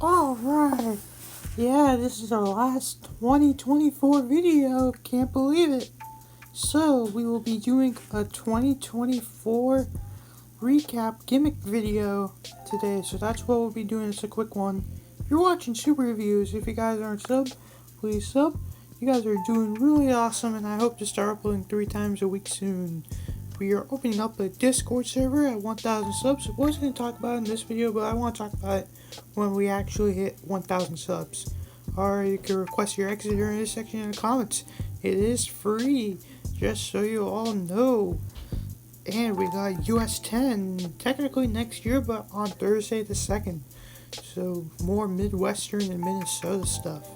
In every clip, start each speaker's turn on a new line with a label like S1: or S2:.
S1: Alright, yeah, this is our last 2024 video, can't believe it. So, we will be doing a 2024 recap gimmick video today, so that's what we'll be doing, it's a quick one. If you're watching Super Reviews, if you guys aren't subbed, please sub. You guys are doing really awesome, and I hope to start uploading 3 times a week soon. We are opening up a Discord server at 1,000 subs. I was going to talk about it in this video, but I want to talk about it when we actually hit 1,000 subs. Or you can request your exit here in this section in the comments. It is free, just so you all know. And we got US 10, technically next year, but on Thursday the 2nd. So more Midwestern and Minnesota stuff.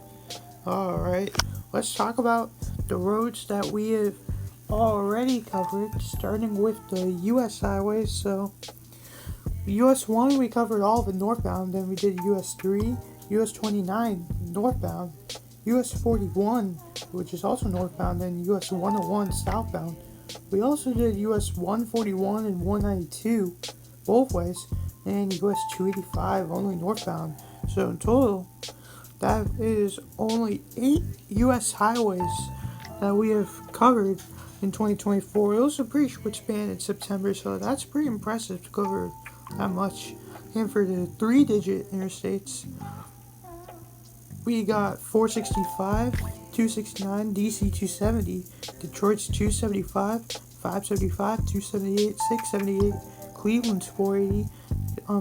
S1: Alright, let's talk about the roads that we have already covered, starting with the US highways. So US 1 we covered all of it northbound, then we did US 3, US 29 northbound, US 41 which is also northbound, then US 101 southbound. We also did US 141 and 192 both ways, and US 285 only northbound. So in total, that is only 8 US highways that we have covered in 2024. It was a pretty short span in September, so that's pretty impressive to cover that much. And for the 3-digit interstates, we got 465, 269, DC 270, Detroit's 275, 575, 278, 678, Cleveland's 480,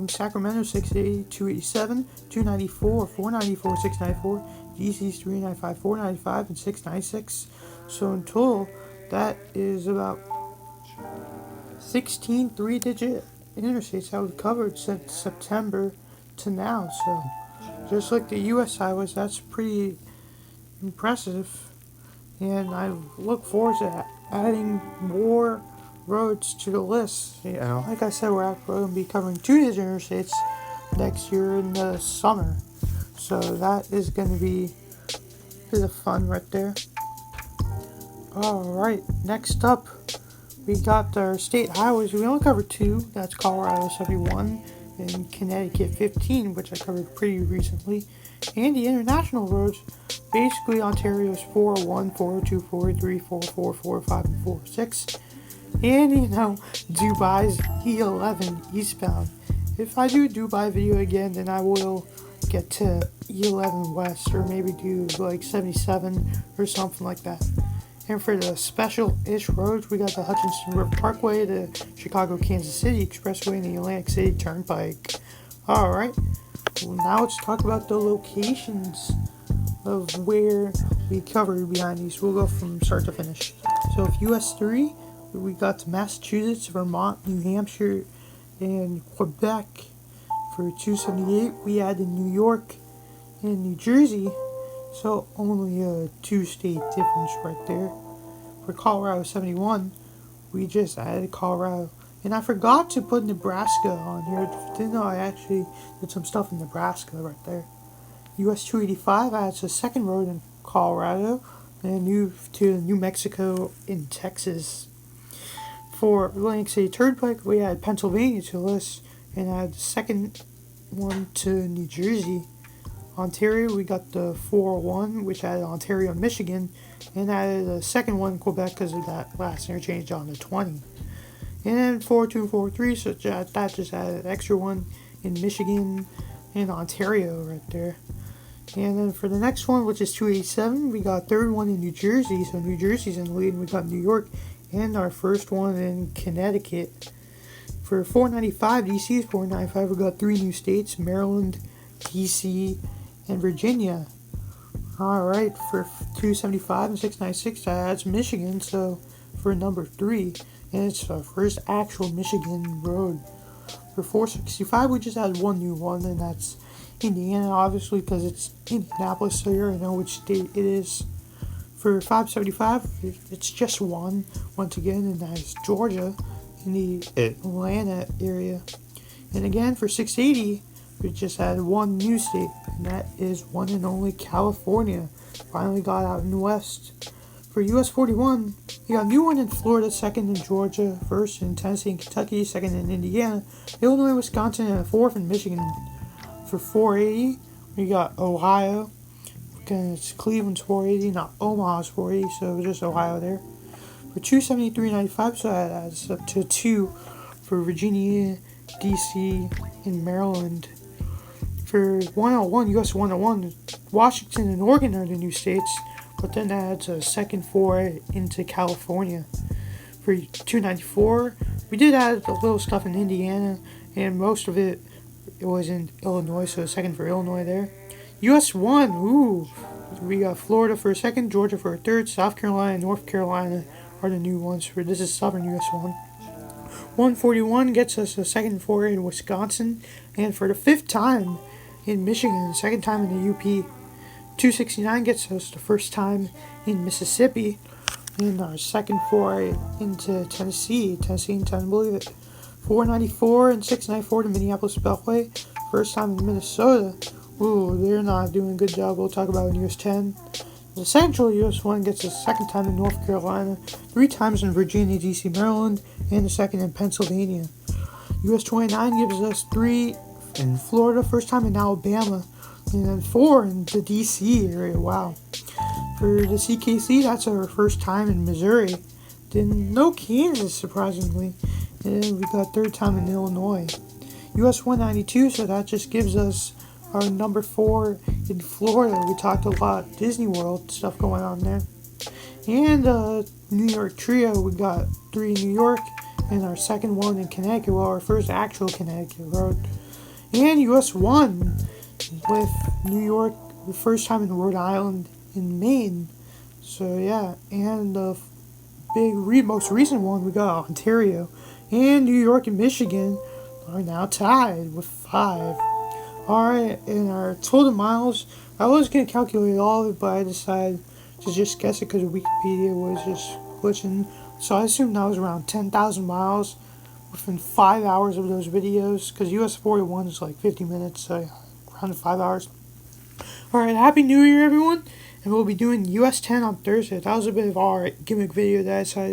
S1: Sacramento 680, 287, 294, 494, 694, DC's 395, 495, and 696. So in total, that is about 16 3-digit interstates that we've covered since September to now. So just like the US highways, that's pretty impressive. And I look forward to adding more roads to the list. You know, like I said, we're going to be covering 2-digit interstates next year in the summer. So that is going to be a bit of fun right there. Alright, next up, we got our state highways. We only covered 2. That's Colorado 71 and Connecticut 15, which I covered pretty recently. And the international roads, basically Ontario's 401, 402, 403, 404, 405, and 406. And, you know, Dubai's E11 eastbound. If I do a Dubai video again, then I will get to E11 west, or maybe do like 77 or something like that. And for the special-ish roads, we got the Hutchinson River Parkway, the Chicago-Kansas City Expressway, and the Atlantic City Turnpike. Alright, well, now let's talk about the locations of where we covered behind these. We'll go from start to finish. So if US 3, we got to Massachusetts, Vermont, New Hampshire, and Quebec. For 278, we added New York and New Jersey. So only a 2-state difference right there. For Colorado 71, we just added Colorado. And I forgot to put Nebraska on here. Didn't know I actually did some stuff in Nebraska right there. US 285 adds a second road in Colorado and moved to New Mexico in Texas. For Atlantic City Turnpike, we added Pennsylvania to the list and added the second one to New Jersey. Ontario, we got the 401, which added Ontario and Michigan, and added a second one in Quebec because of that last interchange on the 20. And then 402 and 403, so that just added an extra one in Michigan and Ontario right there. And then for the next one, which is 287, we got a third one in New Jersey, so New Jersey's in the lead, and we got New York, and our first one in Connecticut. For 495, DC's 495, we got 3 new states, Maryland, DC, and Virginia. Alright, for 275 and 696, that adds Michigan, so for number 3, and it's our first actual Michigan road. For 465, we just added one new one, and that's Indiana, obviously, because it's Indianapolis, so you already know which state it is. For 575, it's just one, once again, and that is Georgia in the Atlanta area. And again, for 680, we just added one new state, and that is one and only California. Finally got out in the west. For US 41, we got a new one in Florida, second in Georgia, first in Tennessee and Kentucky, second in Indiana, Illinois, Wisconsin, and a fourth in Michigan. For 480, We got Ohio. Again, it's Cleveland's 480, not Omaha's 480, so just Ohio there. For 273.95, so that adds up to 2 for Virginia, DC, and Maryland. For 101, US 101, Washington and Oregon are the new states, but then that adds a second 4 into California. For 294, we did add a little stuff in Indiana, and most of it was in Illinois, so a second for Illinois there. US 1, ooh, we got Florida for a second, Georgia for a third, South Carolina and North Carolina are the new ones for this is Southern US 1. 141 gets us a second 4 in Wisconsin, and for the 5th time in Michigan, second time in the UP. 269 gets us the first time in Mississippi, and our second 4 into Tennessee and 10, believe it. 494 and 694 to Minneapolis Beltway, first time in Minnesota. Ooh, they're not doing a good job. We'll talk about in US 10. The Central US 1 gets a second time in North Carolina, 3 times in Virginia, DC, Maryland, and a second in Pennsylvania. US 29 gives us 3 in Florida, first time in Alabama, and then 4 in the DC area. Wow. For the CKC, that's our first time in Missouri. Then no Kansas, surprisingly. And then we got 3rd time in Illinois. US 192, so that just gives us our number 4 in Florida. We talked a lot Disney World stuff going on there. And New York Trio, we got 3 in New York, and our second one in Connecticut, well, our first actual Connecticut road. And US 1 with New York, the first time in Rhode Island and Maine. So yeah, and the most recent one, we got Ontario. And New York and Michigan are now tied with 5. Alright, and our total miles, I was going to calculate all of it, but I decided to just guess it because Wikipedia was just glitching. So I assumed that was around 10,000 miles within 5 hours of those videos, because US 41 is like 50 minutes, so around 5 hours. Alright, Happy New Year, everyone, and we'll be doing US 10 on Thursday. That was a bit of our gimmick video that I decided